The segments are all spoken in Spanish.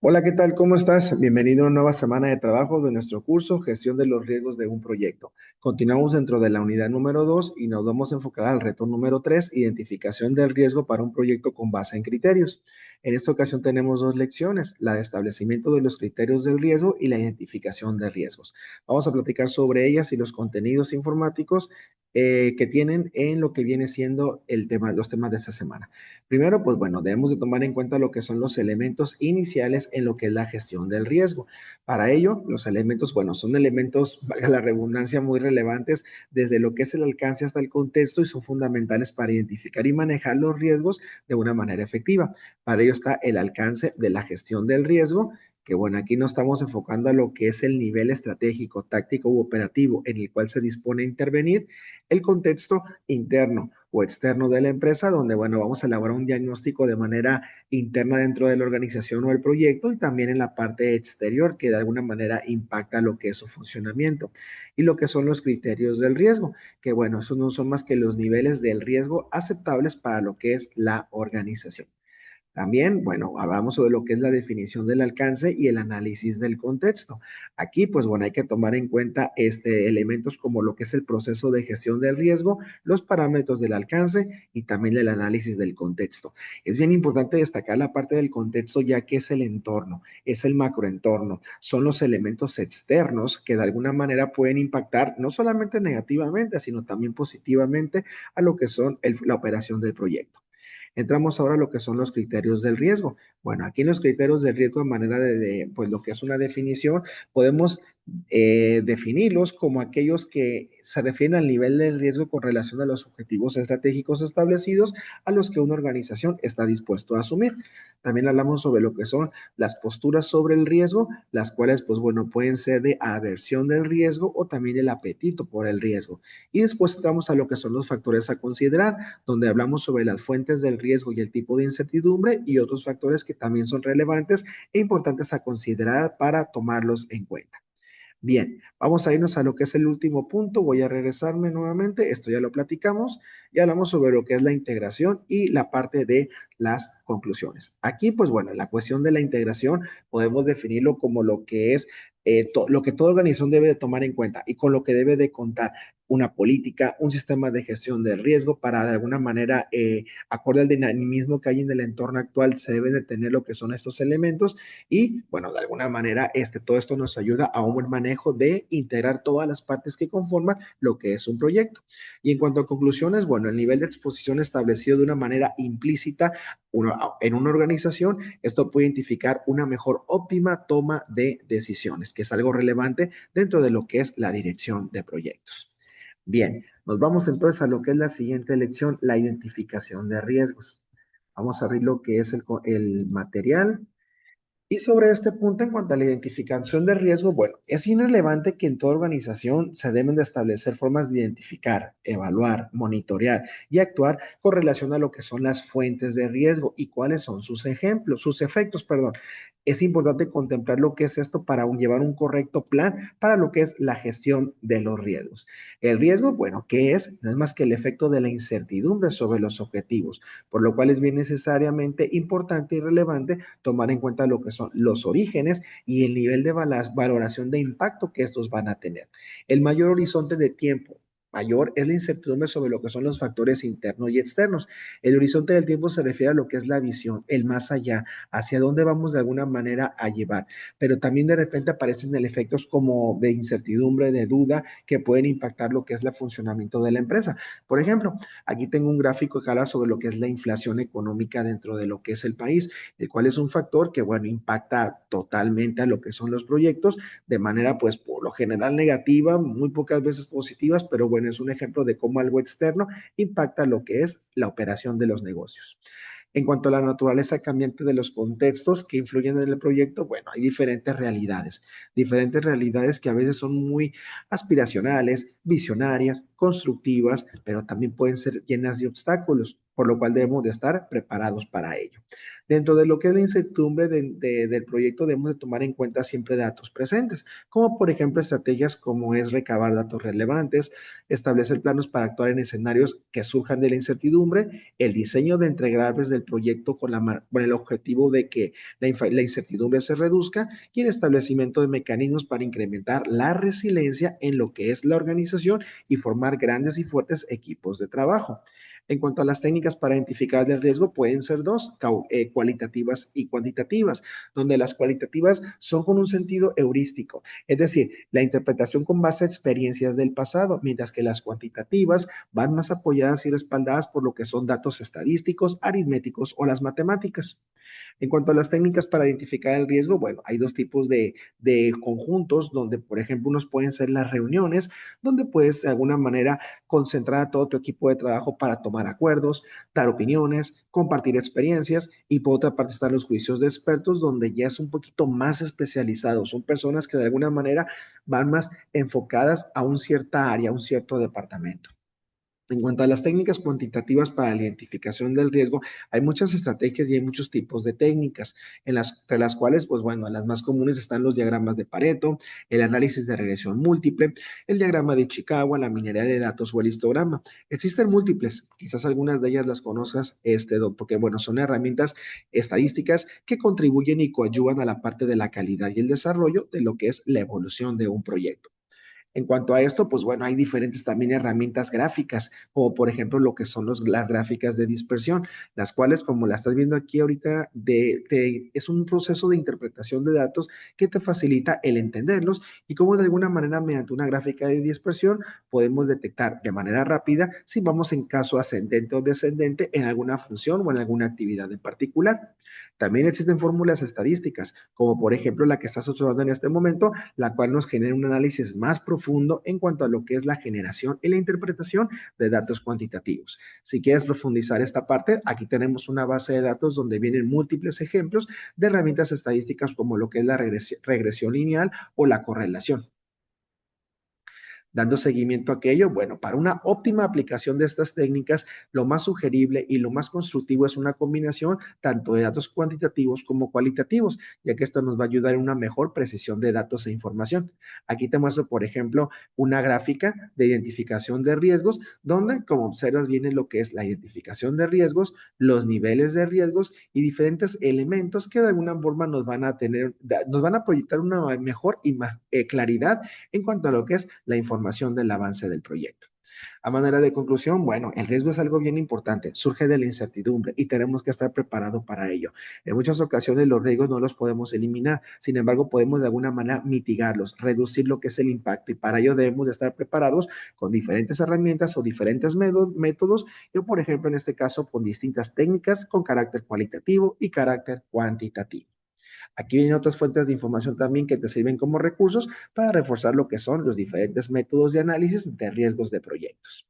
Hola, ¿qué tal? ¿Cómo estás? Bienvenido a una nueva semana de trabajo de nuestro curso Gestión de los riesgos de un proyecto. Continuamos dentro de la unidad número 2 y nos vamos a enfocar al reto número 3, identificación del riesgo para un proyecto con base en criterios. En esta ocasión tenemos dos lecciones, la de establecimiento de los criterios del riesgo y la identificación de riesgos. Vamos a platicar sobre ellas y los contenidos informáticos que tienen en lo que viene siendo los temas de esta semana. Primero, pues bueno, debemos de tomar en cuenta lo que son los elementos iniciales en lo que es la gestión del riesgo. Para ello, los elementos, bueno, son elementos, valga la redundancia, muy relevantes desde lo que es el alcance hasta el contexto y son fundamentales para identificar y manejar los riesgos de una manera efectiva. Para ello está el alcance de la gestión del riesgo, que bueno, aquí nos estamos enfocando a lo que es el nivel estratégico, táctico u operativo en el cual se dispone a intervenir, el contexto interno o externo de la empresa, donde, bueno, vamos a elaborar un diagnóstico de manera interna dentro de la organización o el proyecto y también en la parte exterior que de alguna manera impacta lo que es su funcionamiento. Y lo que son los criterios del riesgo, que bueno, esos no son más que los niveles del riesgo aceptables para lo que es la organización. También, bueno, hablamos sobre lo que es la definición del alcance y el análisis del contexto. Aquí, pues bueno, hay que tomar en cuenta elementos como lo que es el proceso de gestión del riesgo, los parámetros del alcance y también el análisis del contexto. Es bien importante destacar la parte del contexto ya que es el entorno, es el macroentorno, son los elementos externos que de alguna manera pueden impactar no solamente negativamente, sino también positivamente a lo que son la operación del proyecto. Entramos ahora a lo que son los criterios del riesgo. Bueno, aquí en los criterios del riesgo, de manera pues lo que es una definición, podemos definirlos como aquellos que se refieren al nivel del riesgo con relación a los objetivos estratégicos establecidos a los que una organización está dispuesto a asumir. También hablamos sobre lo que son las posturas sobre el riesgo, las cuales, pues bueno, pueden ser de aversión del riesgo o también el apetito por el riesgo. Y después entramos a lo que son los factores a considerar, donde hablamos sobre las fuentes del riesgo y el tipo de incertidumbre y otros factores que también son relevantes e importantes a considerar para tomarlos en cuenta. Bien, vamos a irnos a lo que es el último punto. Voy a regresarme nuevamente. Esto ya lo platicamos. Ya hablamos sobre lo que es la integración y la parte de las conclusiones. Aquí, pues bueno, la cuestión de la integración podemos definirlo como lo que es lo que toda organización debe de tomar en cuenta y con lo que debe de contar una política, un sistema de gestión del riesgo para de alguna manera, acorde al dinamismo que hay en el entorno actual, se deben de tener lo que son estos elementos y, bueno, de alguna manera, todo esto nos ayuda a un buen manejo de integrar todas las partes que conforman lo que es un proyecto. Y en cuanto a conclusiones, bueno, el nivel de exposición establecido de una manera implícita en una organización, esto puede identificar una mejor óptima toma de decisiones, que es algo relevante dentro de lo que es la dirección de proyectos. Bien, nos vamos entonces a lo que es la siguiente lección, la identificación de riesgos. Vamos a abrir lo que es el material. Y sobre este punto, en cuanto a la identificación de riesgo, bueno, es bien relevante que en toda organización se deben de establecer formas de identificar, evaluar, monitorear y actuar con relación a lo que son las fuentes de riesgo y cuáles son sus ejemplos, sus efectos, perdón. Es importante contemplar lo que es esto para llevar un correcto plan para lo que es la gestión de los riesgos. El riesgo, bueno, ¿qué es? No es más que el efecto de la incertidumbre sobre los objetivos, por lo cual es bien necesariamente importante y relevante tomar en cuenta lo que son los orígenes y el nivel de valoración de impacto que estos van a tener. El mayor horizonte de tiempo mayor es la incertidumbre sobre lo que son los factores internos y externos. El horizonte del tiempo se refiere a lo que es la visión, el más allá, hacia dónde vamos de alguna manera a llevar. Pero también de repente aparecen efectos como de incertidumbre, de duda, que pueden impactar lo que es el funcionamiento de la empresa. Por ejemplo, aquí tengo un gráfico que habla sobre lo que es la inflación económica dentro de lo que es el país, el cual es un factor que, bueno, impacta totalmente a lo que son los proyectos de manera, pues, por lo general negativa, muy pocas veces positivas, pero bueno, es un ejemplo de cómo algo externo impacta lo que es la operación de los negocios. En cuanto a la naturaleza cambiante de los contextos que influyen en el proyecto, bueno, hay diferentes realidades que a veces son muy aspiracionales, visionarias, constructivas, pero también pueden ser llenas de obstáculos. por lo cual debemos de estar preparados para ello. Dentro de lo que es la incertidumbre del proyecto, debemos de tomar en cuenta siempre datos presentes, como por ejemplo estrategias como es recabar datos relevantes, establecer planos para actuar en escenarios que surjan de la incertidumbre, el diseño de entregables del proyecto con el objetivo de que la incertidumbre se reduzca y el establecimiento de mecanismos para incrementar la resiliencia en lo que es la organización y formar grandes y fuertes equipos de trabajo. En cuanto a las técnicas para identificar el riesgo, pueden ser dos, cualitativas y cuantitativas, donde las cualitativas son con un sentido heurístico, es decir, la interpretación con base a experiencias del pasado, mientras que las cuantitativas van más apoyadas y respaldadas por lo que son datos estadísticos, aritméticos o las matemáticas. En cuanto a las técnicas para identificar el riesgo, bueno, hay dos tipos de conjuntos donde, por ejemplo, unos pueden ser las reuniones, donde puedes de alguna manera concentrar a todo tu equipo de trabajo para tomar acuerdos, dar opiniones, compartir experiencias y por otra parte están los juicios de expertos donde ya es un poquito más especializado, son personas que de alguna manera van más enfocadas a un cierta área, a un cierto departamento. En cuanto a las técnicas cuantitativas para la identificación del riesgo, hay muchas estrategias y hay muchos tipos de técnicas, entre las cuales, pues bueno, las más comunes están los diagramas de Pareto, el análisis de regresión múltiple, el diagrama de Chicago, la minería de datos o el histograma. Existen múltiples, quizás algunas de ellas las conozcas, porque bueno, son herramientas estadísticas que contribuyen y coadyuvan a la parte de la calidad y el desarrollo de lo que es la evolución de un proyecto. En cuanto a esto, pues bueno, hay diferentes también herramientas gráficas, como por ejemplo lo que son las gráficas de dispersión, las cuales, como la estás viendo aquí ahorita, es un proceso de interpretación de datos que te facilita el entenderlos y cómo de alguna manera mediante una gráfica de dispersión podemos detectar de manera rápida si vamos en caso ascendente o descendente en alguna función o en alguna actividad en particular. También existen fórmulas estadísticas, como por ejemplo la que estás observando en este momento, la cual nos genera un análisis más profundo en cuanto a lo que es la generación y la interpretación de datos cuantitativos. Si quieres profundizar esta parte, aquí tenemos una base de datos donde vienen múltiples ejemplos de herramientas estadísticas como lo que es la regresión lineal o la correlación. Dando seguimiento a aquello, bueno, para una óptima aplicación de estas técnicas, lo más sugerible y lo más constructivo es una combinación tanto de datos cuantitativos como cualitativos, ya que esto nos va a ayudar en una mejor precisión de datos e información. Aquí te muestro, por ejemplo, una gráfica de identificación de riesgos, donde, como observas, viene lo que es la identificación de riesgos, los niveles de riesgos y diferentes elementos que de alguna forma nos van a proyectar una mejor claridad en cuanto a lo que es la información del avance del proyecto. A manera de conclusión, bueno, el riesgo es algo bien importante, surge de la incertidumbre y tenemos que estar preparados para ello. En muchas ocasiones los riesgos no los podemos eliminar, sin embargo podemos de alguna manera mitigarlos, reducir lo que es el impacto y para ello debemos de estar preparados con diferentes herramientas o diferentes métodos, yo por ejemplo en este caso con distintas técnicas con carácter cualitativo y carácter cuantitativo. Aquí vienen otras fuentes de información también que te sirven como recursos para reforzar lo que son los diferentes métodos de análisis de riesgos de proyectos.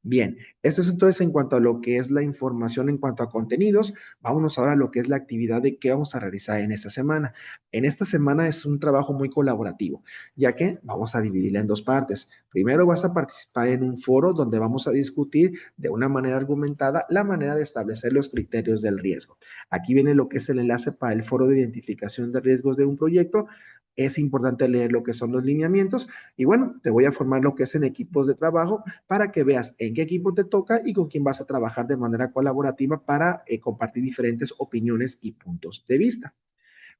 Bien, esto es entonces en cuanto a lo que es la información en cuanto a contenidos. Vámonos ahora a lo que es la actividad de qué vamos a realizar en esta semana. En esta semana es un trabajo muy colaborativo, ya que vamos a dividirla en dos partes. Primero vas a participar en un foro donde vamos a discutir de una manera argumentada la manera de establecer los criterios del riesgo. Aquí viene lo que es el enlace para el foro de identificación de riesgos de un proyecto. Es importante leer lo que son los lineamientos y bueno, te voy a formar lo que es en equipos de trabajo para que veas en qué equipo te toca y con quién vas a trabajar de manera colaborativa para compartir diferentes opiniones y puntos de vista.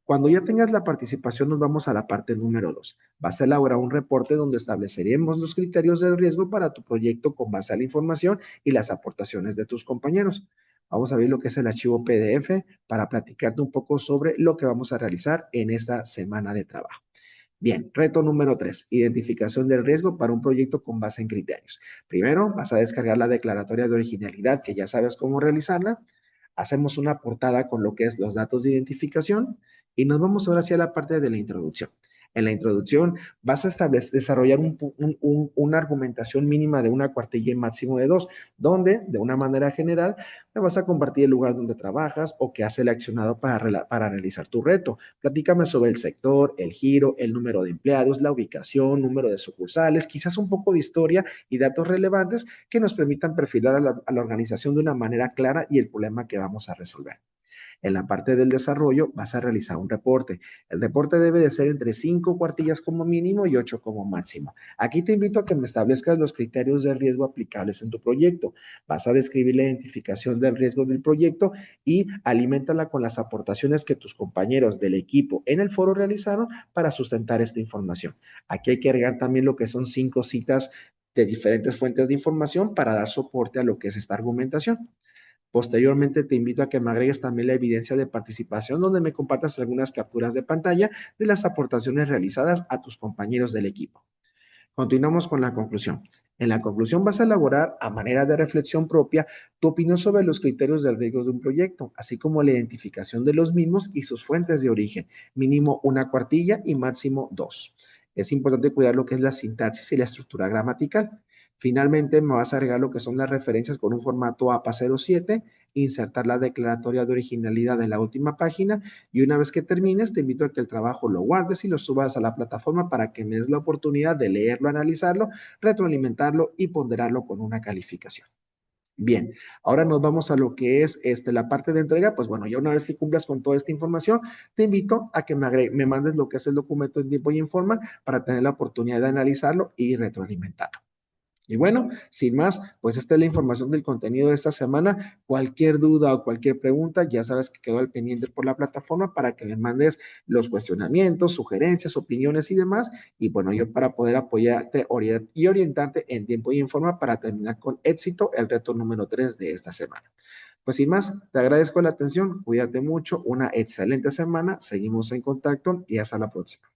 Cuando ya tengas la participación, nos vamos a la parte número 2. Vas a elaborar un reporte donde estableceremos los criterios del riesgo para tu proyecto con base a la información y las aportaciones de tus compañeros. Vamos a ver lo que es el archivo PDF para platicarte un poco sobre lo que vamos a realizar en esta semana de trabajo. Bien, reto número 3, identificación del riesgo para un proyecto con base en criterios. Primero, vas a descargar la declaratoria de originalidad, que ya sabes cómo realizarla. Hacemos una portada con lo que es los datos de identificación y nos vamos ahora hacia la parte de la introducción. En la introducción vas a desarrollar una argumentación mínima de una cuartilla y máximo de dos, donde de una manera general me vas a compartir el lugar donde trabajas o qué has seleccionado para realizar tu reto. Platícame sobre el sector, el giro, el número de empleados, la ubicación, número de sucursales, quizás un poco de historia y datos relevantes que nos permitan perfilar a la organización de una manera clara y el problema que vamos a resolver. En la parte del desarrollo vas a realizar un reporte. El reporte debe de ser entre 5 cuartillas como mínimo y 8 como máximo. Aquí te invito a que me establezcas los criterios de riesgo aplicables en tu proyecto. Vas a describir la identificación del riesgo del proyecto y aliméntala con las aportaciones que tus compañeros del equipo en el foro realizaron para sustentar esta información. Aquí hay que agregar también lo que son 5 citas de diferentes fuentes de información para dar soporte a lo que es esta argumentación. Posteriormente, te invito a que me agregues también la evidencia de participación, donde me compartas algunas capturas de pantalla de las aportaciones realizadas a tus compañeros del equipo. Continuamos con la conclusión. En la conclusión vas a elaborar, a manera de reflexión propia, tu opinión sobre los criterios del riesgo de un proyecto, así como la identificación de los mismos y sus fuentes de origen, mínimo una cuartilla y máximo dos. Es importante cuidar lo que es la sintaxis y la estructura gramatical. Finalmente, me vas a agregar lo que son las referencias con un formato APA07, insertar la declaratoria de originalidad en la última página y una vez que termines, te invito a que el trabajo lo guardes y lo subas a la plataforma para que me des la oportunidad de leerlo, analizarlo, retroalimentarlo y ponderarlo con una calificación. Bien, ahora nos vamos a lo que es la parte de entrega. Pues bueno, ya una vez que cumplas con toda esta información, te invito a que me mandes lo que es el documento en tiempo y en forma para tener la oportunidad de analizarlo y retroalimentarlo. Y bueno, sin más, pues esta es la información del contenido de esta semana. Cualquier duda o cualquier pregunta, ya sabes que quedó al pendiente por la plataforma para que me mandes los cuestionamientos, sugerencias, opiniones y demás. Y bueno, yo para poder apoyarte y orientarte en tiempo y en forma para terminar con éxito el reto número 3 de esta semana. Pues sin más, te agradezco la atención, cuídate mucho, una excelente semana, seguimos en contacto y hasta la próxima.